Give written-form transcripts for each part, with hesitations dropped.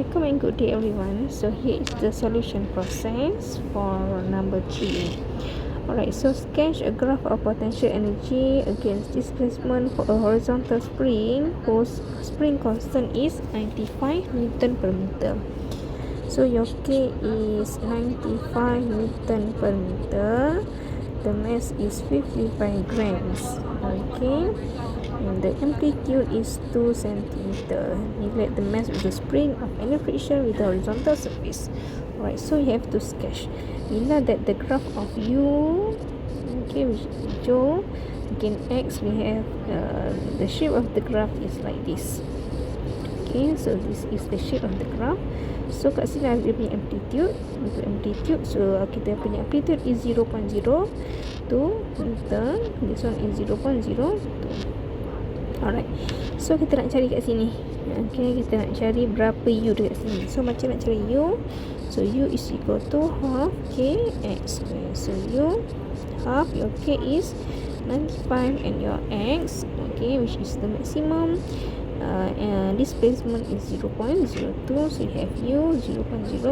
Assalamualaikum and good day everyone. So here is the solution process for number 3. Alright, so sketch a graph of potential energy against displacement for a horizontal spring whose spring constant is 95 Newton per meter. So your K is 95 Newton per meter. The mass is 55 grams. Okay. And the amplitude is 2 centimeter. Neglect the mass with the spring of any friction with the horizontal surface. Alright, so you have to sketch. Bila that the graph of U, okay, which is hijau, again X, we have the shape of the graph is like this. Okay, so this is the shape of the graph. So kat sini ada dia punya amplitude. Untuk amplitude, so kita punya amplitude is 0.02 meter. This one is 0.02. Alright, so kita nak cari kat sini. Okay, kita nak cari berapa U dekat sini. So macam nak cari U, so U is equal to half KX square. So U half your K is 95 and your X, okay, which is the maximum displacement is 0.02. So you have U 0.019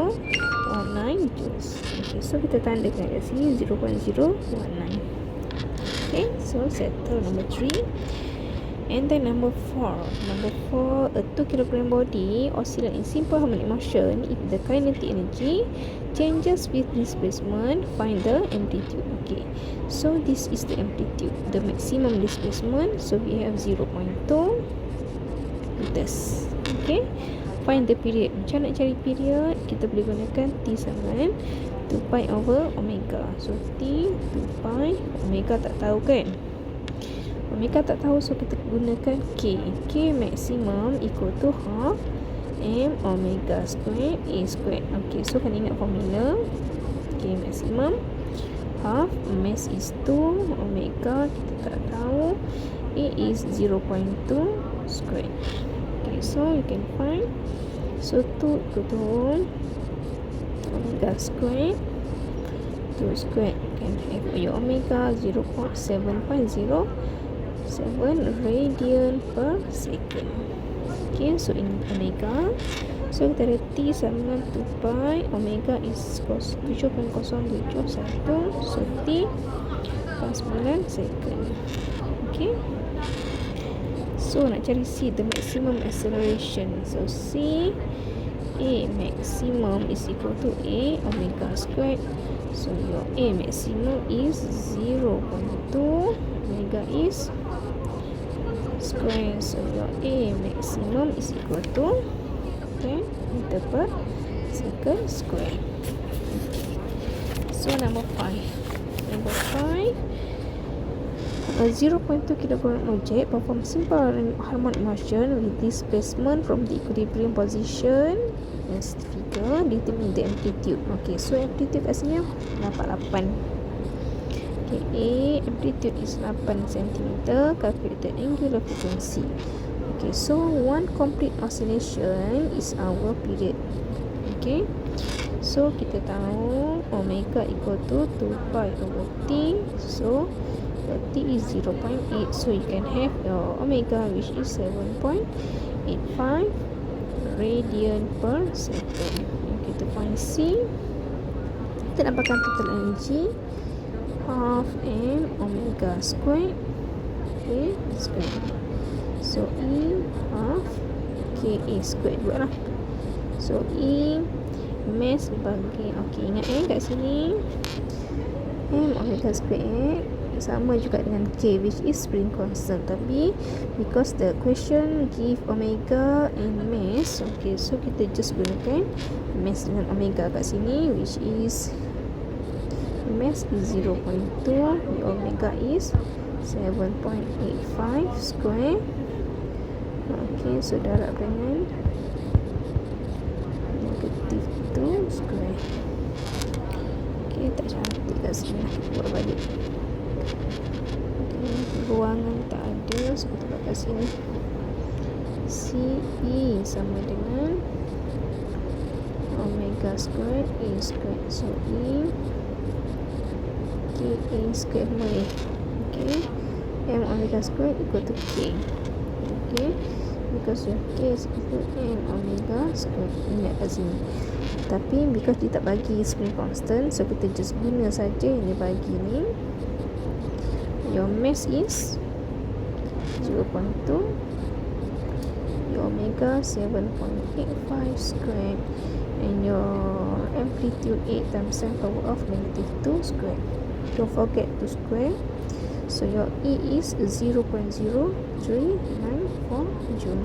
joules. Okay, so kita tandakan kat sini 0.019. Okay, so settle number 3. And then number 4. Number 4, a 2 kg body oscillate in simple harmonic motion. If the kinetic energy changes with displacement, find the amplitude. Okay, so this is the amplitude, the maximum displacement. So we have 0.2 meters. Okay, find the period. Macam nak cari period, kita boleh gunakan T sama 2 pi over omega. So T 2 pi omega tak tahu kan, omega tak tahu, so kita gunakan K. K maximum equal to half M omega square A square. Okay, so kan ingat formula. K maximum half, mass is 2, omega kita tak tahu, A is 0.2 square. Okay, so you can find, so 2 equal to omega square, 2 square can have your omega 0.7 radian per second. Okay, so in omega, so kita ada T sama 2 pi, omega is 7.071, so T 9 second. Okay, so nak cari C, the maximum acceleration. So C, A maximum is equal to A omega squared. So your A maximum is 0.2, omega is square. So your A maximum is equal to 10 meter per second square. Okay. So number 5. Number 5, a 0.2 kg object perform simple harmonic motion with displacement from the equilibrium position as figure, determine the amplitude. Okay, so amplitude kat sini dapat 8. Okay, A amplitude is 8 cm, calculated angular frequency. Okay, so one complete oscillation is our period. Okay, so kita tahu omega equal to 2 pi over T. So T is 0.8, so you can have your omega which is 7.85 radian per second. Kita find C, kita dapatkan total energy half M omega square A square. So E half KA square juga lah. So E mass bagi, okay, ingat kat sini M omega square sama juga dengan K, which is spring constant, tapi because the question give omega and mass, okay, so kita just gunakan mass dengan omega kat sini, which is mass is 0.2, the omega is 7.85 square. Okay, so darab dengan negative 2 square. Okay, tak cantik kat sini, kita buat balik. Ruangan tak ada, so kita buat kat sini. CE sama dengan omega square A square. So E KA square boleh. Okay, M omega square equal to K. Okay, because your K is equal to N omega square. Ingat kat sini. Tapi because dia tak bagi spring constant, so kita just guna saja yang dia bagi ni. Your mass is 0.2. Your omega 7.85 squared. And your amplitude 8 times 10 power of -2 square. Don't forget to square. So your E is 0.0394 joule.